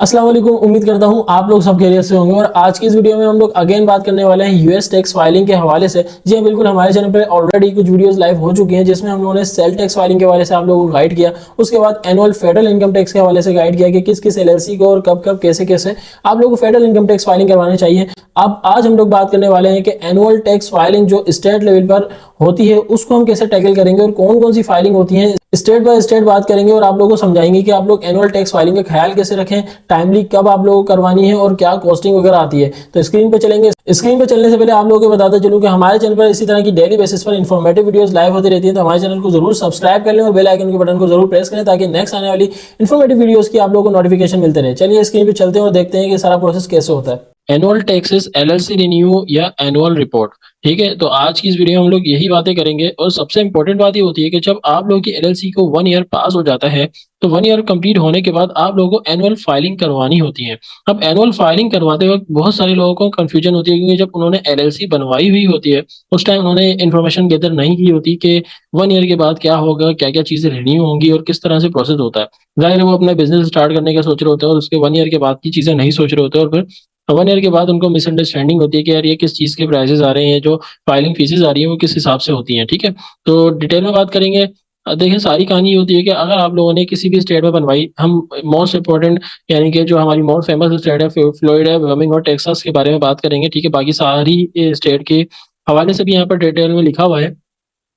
अस्सलाम वालेकुम। उम्मीद करता हूँ आप लोग सब खैरियत से होंगे और आज की इस वीडियो में हम लोग अगेन बात करने वाले हैं यूएस टैक्स फाइलिंग के हवाले से। जी हाँ, बिल्कुल, हमारे चैनल पे ऑलरेडी कुछ वीडियोस लाइव हो चुकी हैं जिसमें हम लोगों ने सेल टैक्स फाइलिंग के हवाले से आप लोगों को गाइड किया। उसके बाद एनुअल फेडरल इनकम टैक्स के हवाले से गाइड किया कि किस किस एलएलसी को और कब कब कैसे कैसे आप लोगों को फेडरल इनकम टैक्स फाइलिंग करवानी चाहिए। अब आज हम लोग बात करने वाले हैं कि एनुअल टैक्स फाइलिंग जो स्टेट लेवल पर होती है उसको हम कैसे टैकल करेंगे और कौन कौन सी फाइलिंग होती है, स्टेट बाय स्टेट बात करेंगे और आप लोगों को समझाएंगे कि आप लोग एनुअल टैक्स फाइलिंग का ख्याल कैसे रखें, टाइमली कब आप लोगों को करवानी है और क्या कॉस्टिंग वगैरह आती है। तो स्क्रीन पे चलेंगे। स्क्रीन पे चलने से पहले आप लोगों को बताता चलूं कि हमारे चैनल पर इसी तरह की डेली बेसिस पर इन्फॉर्मेटिव वीडियोस लाइव होती रहती है, तो हमारे चैनल को जरूर सब्सक्राइब कर लें और बेल आइकन के बटन को जरूर प्रेस करें ताकि नेक्स्ट आने वाली इन्फॉर्मेटिव वीडियोस की आप लोगों को नोटिफिकेशन मिलते रहे। चलिए स्क्रीन पे चलते हैं और देखते हैं कि सारा प्रोसेस कैसे होता है। एनुअल टैक्सेस, एलएलसी रिन्यू या एनुअल रिपोर्ट। ठीक है, तो आज की इस वीडियो में हम लोग यही बातें करेंगे और सबसे इंपॉर्टेंट बात ये होती है कि जब आप लोगों की एलएलसी को 1 ईयर पास हो जाता है तो 1 ईयर कंप्लीट होने के बाद आप लोगों को एनुअल फाइलिंग करवानी होती है। अब एनुअल फाइलिंग करवाते वक्त बहुत सारे लोगों को कंफ्यूजन होती है क्योंकि जब उन्होंने एलएलसी बनवाई हुई होती है उस टाइम उन्होंने इन्फॉर्मेशन गैदर नहीं की होती कि 1 ईयर के बाद क्या होगा, क्या क्या चीजें रिन्यू होंगी और किस तरह से प्रोसेस होता है। जाहिर है वो अपना बिजनेस स्टार्ट करने का सोच रहे होते हैं और उसके 1 ईयर के बाद की चीजें नहीं सोच रहे होते और फिर 1 ईयर के बाद उनको मिसअंडरस्टैंडिंग होती है कि यार ये किस चीज़ के प्राइसेस आ रहे हैं, जो फाइलिंग फीसेस आ रही है वो किस हिसाब से होती हैं। ठीक है, तो डिटेल में बात करेंगे। देखिए, सारी कहानी ये होती है कि अगर आप लोगों ने किसी भी स्टेट में बनवाई, हम मोस्ट इंपॉर्टेंट यानी कि जो हमारी मोस्ट फेमस स्टेट है फ्लोरिडा, वर्मिंग और टेक्सास के बारे में बात करेंगे। ठीक है, बाकी सारी स्टेट के हवाले से भी यहाँ पर डिटेल में लिखा हुआ है।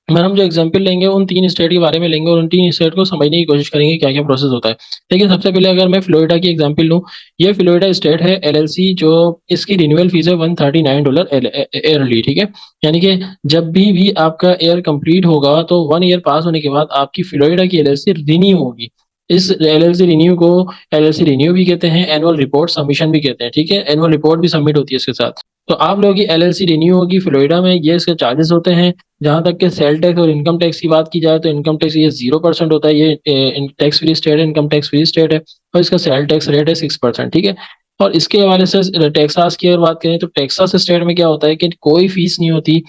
मगर हम जो एग्जांपल लेंगे उन 3 स्टेट के बारे में लेंगे और उन 3 स्टेट को समझने की कोशिश करेंगे क्या क्या प्रोसेस होता है। देखिए, सबसे पहले अगर मैं फ्लोरिडा की एग्जांपल लूँ, ये फ्लोरिडा स्टेट है। एलएलसी जो इसकी रिन्यूअल फीस है $139 ईयरली। ठीक है, यानी कि जब भी आपका ईयर कंप्लीट होगा तो 1 ईयर पास होने के बाद आपकी फ्लोरिडा की एलएलसी रिन्यू होगी। इस एलएलसी रिन्यू को एलएलसी रिन्यू भी कहते हैं, एनुअल रिपोर्ट सबमिशन भी कहते हैं। ठीक है, एनुअल रिपोर्ट भी सबमिट होती है इसके साथ। तो आप लोगों की एलएलसी रिन्यू होगी फ्लोरिडा में, ये इसके चार्जेस होते हैं। जहां तक कि सेल टैक्स और इनकम टैक्स की बात की जाए तो इनकम टैक्स ये 0% होता है। ये टैक्स फ्री स्टेट है, इनकम टैक्स फ्री स्टेट है और इसका सेल टैक्स रेट है 6%। ठीक है, और इसके हवाले से टेक्सास की अगर बात करें तो टेक्सास स्टेट में क्या होता है कि कोई फीस नहीं होती।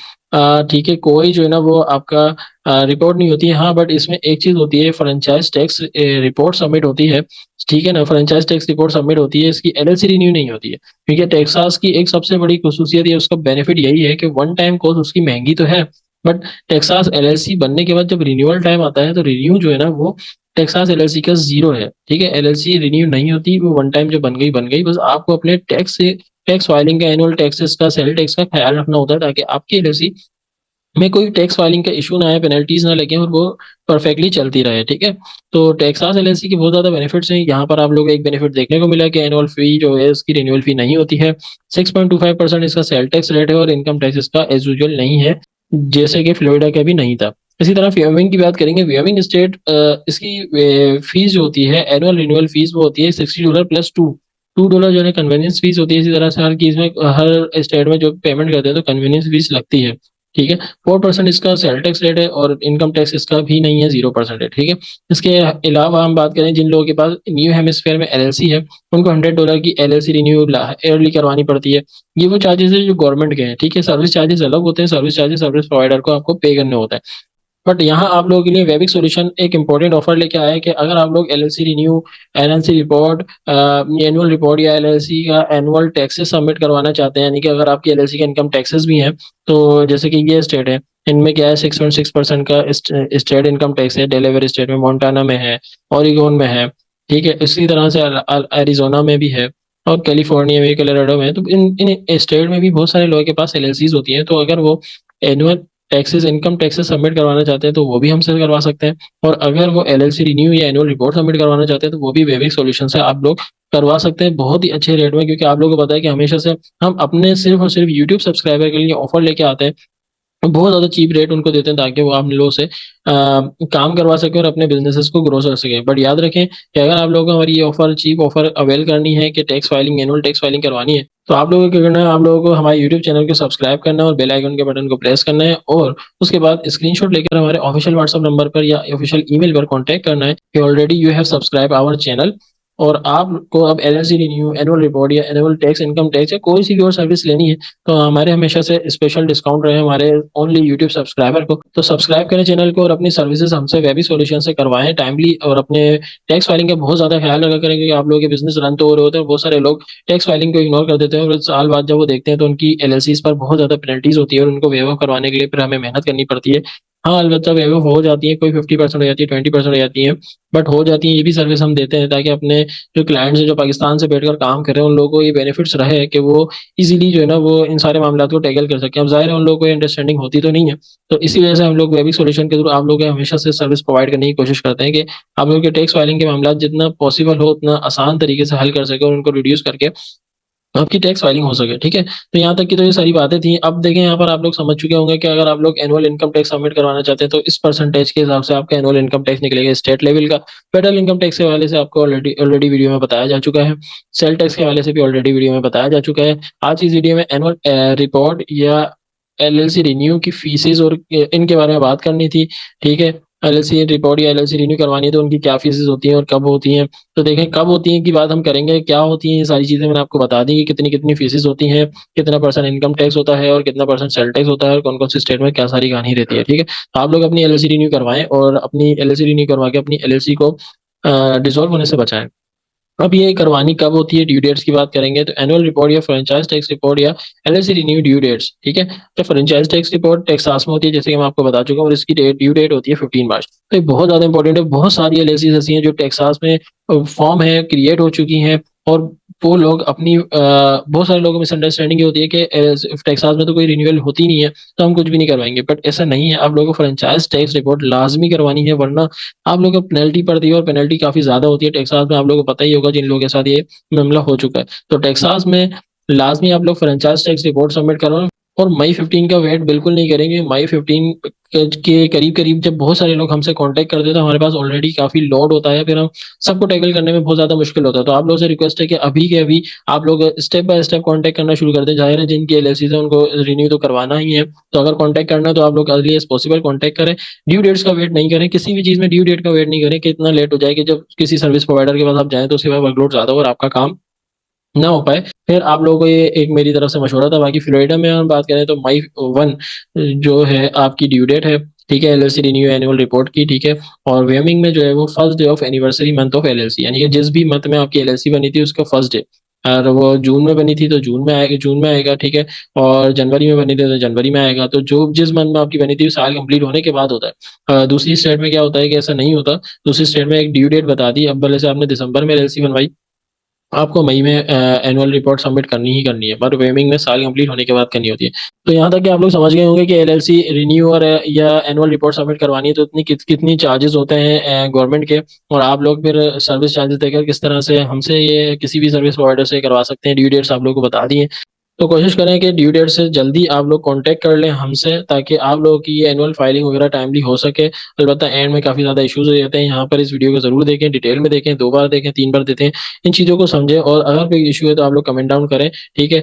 ठीक है, कोई जो है ना वो आपका रिपोर्ट नहीं होती है। हाँ, बट इसमें एक चीज होती है, फ्रेंचाइज टैक्स रिपोर्ट सबमिट होती है। ठीक है ना, फ्रेंचाइज टैक्स रिपोर्ट सबमिट होती है, इसकी एलएलसी रिन्यू नहीं होती है। क्योंकि टेक्सास की एक सबसे बड़ी खसूसियत या उसका बेनिफिट यही है कि वन टाइम कॉस्ट उसकी महंगी तो है, बट टेक्सास एलएलसी बनने के बाद जब रिन्यूअल टाइम आता है तो रिन्यू जो है ना वो टेक्सास एलएलसी का 0 है। ठीक है, एलएलसी रिन्यू नहीं होती, वो वन टाइम जो बन गई। बस आपको अपने टैक्स फाइलिंग का, एनुअल टैक्सेस का, सेल टैक्स का ख्याल रखना होता है ताकि आपकी एलएलसी में कोई टैक्स फाइलिंग का इशू ना आए, पेनल्टीज ना लगे और वो परफेक्टली चलती रहे। ठीक है, तो टेक्सास एलएलसी के बहुत ज्यादा बेनिफिट्स हैं। यहाँ पर आप लोग को एक बेनिफिट देखने को मिला कि एनुअल फी जो है उसकी रिन्यूअल फी नहीं होती है। 6.25% इसका सेल टैक्स रेट है और इनकम टैक्स इसका एज यूजुअल नहीं है, जैसे कि फ्लोरिडा का भी नहीं था। इसी तरह व्यमिंग की बात करेंगे। व्यमिंग स्टेट इसकी फीस जो होती है, एनुअल रिन्यूअल फीस, वो होती है $60 प्लस $2 जो है कन्वीनियंस फीस होती है। इसी तरह से हर चीज में, हर स्टेट में जो पेमेंट करते हैं तो कन्वीनियंस फीस लगती है। ठीक है, 4% इसका सेल टैक्स रेट है और इनकम टैक्स इसका भी नहीं है, 0% है। ठीक है, इसके अलावा हम बात करें जिन लोगों के पास न्यू हेमिस्फेयर में एलएलसी है उनको $100 की एलएलसी रिन्यू ईयरली करवानी पड़ती है। ये वो चार्जेस है जो गवर्नमेंट के हैं। ठीक है, सर्विस चार्जेस अलग होते हैं, सर्विस चार्जेस सर्विस प्रोवाइडर को आपको पे करने होता है। बट यहाँ आप लोगों के लिए वेबिक सॉल्यूशन एक इंपॉर्टेंट ऑफर लेके आया है कि अगर आप लोग LLC renew, NLC report, annual report या एलएलसी का एनुअल टैक्सेस सबमिट करवाना चाहते हैं, यानी कि अगर आपकी एलएलसी के इनकम टैक्सेस भी हैं, तो जैसे कि ये स्टेट है, इनमें क्या है, 6.6% का स्टेट इनकम टैक्स है। डेलावेयर स्टेट में, मोन्टाना में है, ओरिगोन में है। ठीक है, इसी तरह से एरिजोना में भी है और कैलिफोर्निया में, कोलोराडो में। तो इन इन स्टेट में भी बहुत सारे लोगों के पास एलएलसीज होती हैं, तो अगर वो annual taxes, income taxes submit करवाना चाहते हैं तो वो भी हमसे करवा सकते हैं। और अगर वो एलएलसी रिन्यू या एनुअल रिपोर्ट सबमिट करवाना चाहते हैं तो वो भी वेबिक सॉल्यूशन से आप लोग करवा सकते हैं बहुत ही अच्छे रेट में। क्योंकि आप लोगों को पता है कि हमेशा से हम अपने सिर्फ और सिर्फ यूट्यूब सब्सक्राइबर के लिए ऑफर लेके आते हैं, बहुत ज्यादा चीप रेट उनको देते हैं ताकि वो आप लोगों से काम करवा सके और अपने बिजनेसेस को ग्रो कर सके। बट याद रखें कि अगर आप लोगों को हमारी ये ऑफर, चीप ऑफर अवेल करनी है कि tax filing, annual tax filing करवानी है, तो आप लोगों को क्या करना है, आप लोगों को हमारे यूट्यूब चैनल को सब्सक्राइब करना है और बेल आइकन के बटन को प्रेस करना है और उसके बाद स्क्रीनशॉट लेकर हमारे ऑफिशियल व्हाट्सएप नंबर पर या ऑफिशियल ईमेल पर कॉन्टैक्ट करना है कि already you have subscribe our channel और आपको अब एलएलसी रिन्यू, एनुअल रिपोर्ट या एनुअल टैक्स, इनकम टैक्स या कोई सी भी और सर्विस लेनी है तो हमारे हमेशा से स्पेशल डिस्काउंट रहे हमारे ओनली यूट्यूब सब्सक्राइबर को। तो सब्सक्राइब करें चैनल को और अपनी सर्विसेज हमसे वेबी सॉल्यूशन से करवाएं टाइमली, और अपने टैक्स फाइलिंग का बहुत ज्यादा ख्याल रखा करें, क्योंकि आप लोगों के बिजनेस रन तो हो रहे होते हैं, बहुत सारे लोग टैक्स फाइलिंग को इग्नोर कर देते हैं, और साल बाद जब वो देखते हैं तो उनकी एलएलसीज पर बहुत ज्यादा पेनल्टीज होती है और उनको वेव ऑफ करवाने के लिए फिर हमें मेहनत करनी पड़ती है। हाँ, अलबत्ता वेव ऑफ हो जाती है, कोई 50% हो जाती है, 20% हो जाती है, बट हो जाती है। ये भी सर्विस हम देते हैं ताकि अपने जो क्लाइंट्स हैं जो पाकिस्तान से बैठकर काम कर रहे हैं उन लोगों को ये बेनिफिट्स रहे कि वो इजीली जो है ना वो इन सारे मामलों को टैकल कर सकें। अब जाहिर है उन लोगों को अंडरस्टैंडिंग होती तो नहीं है, तो इसी वजह से हम लोग वेबिक सॉल्यूशन के थ्रू आप लोगों को हमेशा से सर्विस प्रोवाइड करने की कोशिश करते हैं कि आप लोगों के टैक्स फाइलिंग के मामला जितना पॉसिबल हो उतना आसान तरीके से हल कर सके और उनको रिड्यूस करके आपकी टैक्स फाइलिंग हो सके। ठीक है, तो यहाँ तक की तो ये सारी बातें थी। अब देखें, यहाँ पर आप लोग समझ चुके होंगे कि अगर आप लोग एनुअल इनकम टैक्स सबमिट करवाना चाहते हैं तो इस परसेंटेज के हिसाब से आपका एनुअल इनकम टैक्स निकलेगा स्टेट लेवल का। फेडरल इनकम टैक्स के हवाले से आपको ऑलरेडी वीडियो में बताया जा चुका है। सेल टैक्स के हवाले से भी ऑलरेडी वीडियो में बताया जा चुका है। आज इस वीडियो में एनुअल रिपोर्ट या एलएलसी रिन्यू की फीसेज और इनके बारे में बात करनी थी। ठीक है, एलएलसी रिपोर्ट या एलएलसी रिन्यू करवानी है तो उनकी क्या फीसेज होती हैं और कब होती हैं। तो देखें, कब होती हैं की बात हम करेंगे, क्या होती हैं ये सारी चीजें मैंने आपको बता दी कि कितनी कितनी फीसेज होती हैं, कितना परसेंट इनकम टैक्स होता है और कितना परसेंट सेल टैक्स होता है और कौन कौन से स्टेट में क्या सारी कहानी रहती है। ठीक है, तो आप लोग अपनी एलएलसी रिन्यू करवाएं और अपनी एलएलसी रिन्यू करवा के अपनी एलएलसी को डिसॉल्व होने से बचाएं। अब ये करवानी कब होती है, ड्यू डेट्स की बात करेंगे तो एनुअल रिपोर्ट या फ्रेंचाइज टैक्स रिपोर्ट या एलएलसी रिन्यू ड्यू डेट्स। ठीक है, तो फ्रेंचाइज टैक्स रिपोर्ट टेक्सास में होती है जैसे कि मैं आपको बता चुका हूँ, और इसकी ड्यू डेट होती है 15 मार्च। तो ये बहुत ज्यादा इंपॉर्टेंट है। बहुत सारी एलएलसी ऐसी हैं जो टेक्सास में फॉर्म है, क्रिएट हो चुकी हैं, और वो लोग अपनी बहुत सारे लोगों में मिसअंडरस्टैंडिंग होती है कि टेक्सास में तो कोई रिन्यूअल होती नहीं है तो हम कुछ भी नहीं करवाएंगे, बट ऐसा नहीं है। आप लोगों को फ्रेंचाइज टैक्स रिपोर्ट लाजमी करवानी है, वरना आप लोगों को पेनल्टी पड़ती है और पेनल्टी काफी ज्यादा होती है टेक्सास में। आप लोगों को पता ही होगा जिन लोगों के साथ ये मामला हो चुका है। तो टेक्सास में लाजमी आप लोग फ्रेंचाइज टैक्स रिपोर्ट सबमिट करो, और मई 15 का वेट बिल्कुल नहीं करेंगे। मई 15 के करीब करीब जब बहुत सारे लोग हमसे कांटेक्ट करते हैं तो हमारे पास ऑलरेडी काफी लोड होता है, फिर हम सबको टैकल करने में बहुत ज्यादा मुश्किल होता है। तो आप लोगों से रिक्वेस्ट है कि अभी के अभी आप लोग स्टेप बाय स्टेप कांटेक्ट करना शुरू कर दें। जाहिर है जिनकी एलएलसी है उनको रिन्यू तो करवाना ही है, तो अगर कांटेक्ट करना है तो आप लोग अर्ली एज पॉसिबल कांटेक्ट करें। ड्यू डेट्स का वेट नहीं करें, किसी भी चीज में ड्यू डेट का वेट नहीं करें कि इतना लेट हो जाए कि जब किसी सर्विस प्रोवाइडर के पास आप जाएं तो सिवाय वर्कलोड ज्यादा हो और आपका काम ना हो पाए। फिर आप लोगों को ये एक मेरी तरफ से मशवरा था। बाकी फ्लोरिडा में हम बात करें तो मई 1 जो है आपकी ड्यू डेट है। ठीक है, एलएलसी रिन्यू एनुअल रिपोर्ट की। ठीक है, और वेमिंग में जो है वो first day of anniversary month of LLC, यानी कि जिस भी मंथ में आपकी एलएलसी बनी थी उसका फर्स्ट डे। और वो जून में बनी थी तो जून में आएगा। ठीक है, और जनवरी में बनी थी तो जनवरी में आएगा। तो जो जिस मंथ में आपकी बनी थी साल कंप्लीट होने के बाद होता है। दूसरी स्टेट में क्या होता है कि ऐसा नहीं होता। दूसरी स्टेट में एक ड्यू डेट बता दी, अब भले से आपने दिसंबर में एलएलसी बनवाई, आपको मई में एनुअल रिपोर्ट सबमिट करनी ही करनी है, पर वेमिंग में साल कंप्लीट होने के बाद करनी होती है। तो यहाँ तक कि आप लोग समझ गए होंगे कि एलएलसी रिन्यू और या एनुअल रिपोर्ट सबमिट करवानी है तो कितनी चार्जेस होते हैं गवर्नमेंट के, और आप लोग फिर सर्विस चार्जेस देकर किस तरह से हमसे ये किसी भी सर्विस प्रोवाइडर से करवा सकते हैं। ड्यू डेट्स आप लोग को बता दिए, तो कोशिश करें कि ड्यू डेट से जल्दी आप लोग कांटेक्ट कर लें हमसे, ताकि आप लोगों की ये एनुअल फाइलिंग वगैरह टाइमली हो सके। अलबत्ता एंड में काफ़ी ज़्यादा इश्यूज हो जाते हैं। यहाँ पर इस वीडियो को ज़रूर देखें, डिटेल में देखें, 2 बार देखें, 3 बार देखें, इन चीज़ों को समझें, और अगर कोई इशू है तो आप लोग कमेंट डाउन करें। ठीक है,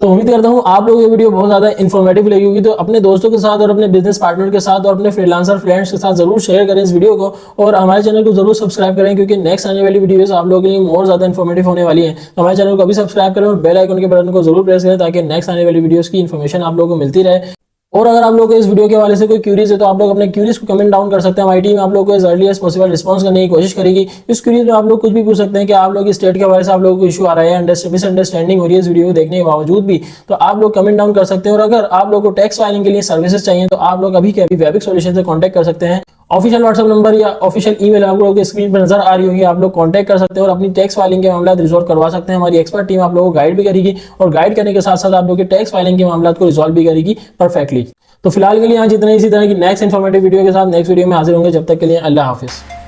तो उम्मीद करता हूँ आप लोगों को ये वीडियो बहुत ज्यादा इन्फॉर्मेटिव लगी होगी। तो अपने दोस्तों के साथ और अपने बिजनेस पार्टनर के साथ और अपने फ्रीलांसर फ्रेंड्स के साथ जरूर शेयर करें इस वीडियो को, और हमारे चैनल को जरूर सब्सक्राइब करें, क्योंकि नेक्स्ट आने वाली वीडियोस आप लोगों के लिए और ज्यादा इन्फॉर्मेटिव होने वाली है। तो हमारे चैनल को अभी सब्सक्राइब करें और बेल आइकन के बटन को जरूर प्रेस करें, ताकि नेक्स्ट आने वाली वीडियोस की इन्फॉर्मेशन आप लोगों को मिलती रहे। और अगर आप लोगों को इस वीडियो के हवाले से कोई क्यूरीज है तो आप लोग अपने क्यूरीज को कमेंट डाउन कर सकते हैं। हमारी टीम आप लोग को as early as possible response करने की कोशिश करेगी। इस क्यूरीज में आप लोग कुछ भी पूछ सकते हैं कि आप लोग इस स्टेट के हवाले से आप लोगों को इशू आ रहा है, मिसअंडरस्टैंडिंग हो रही है इस वीडियो को देखने के बावजूद भी, तो आप लोग कमेंट डाउन कर सकते हैं। और अगर आप लोग को टैक्स फाइलिंग के लिए सर्विसेज चाहिए तो आप लोग अभी के अभी वेबिक सॉल्यूशन से कॉन्टैक्ट कर सकते हैं। ऑफिशियल व्हाट्सएप नंबर या ऑफिशियल ईमेल आप लोगों की स्क्रीन पर नजर आ रही होगी, आप लोग कांटेक्ट कर सकते हैं और अपनी टैक्स फाइलिंग के मामला रिजॉल्व करवा सकते हैं। हमारी एक्सपर्ट टीम आप लोगों को गाइड भी करेगी, और गाइड करने के साथ साथ आप लोगों के टैक्स फाइलिंग के मामला को रिजॉल्व भी करेगी परफेक्टली। तो फिलहाल के लिए यहाँ जितने इसी तरह की नेक्स्ट इन्फॉर्मेटिव वीडियो के साथ नेक्स्ट वीडियो में हाजिर होंगे। जब तक के लिए अल्लाह हाफिज।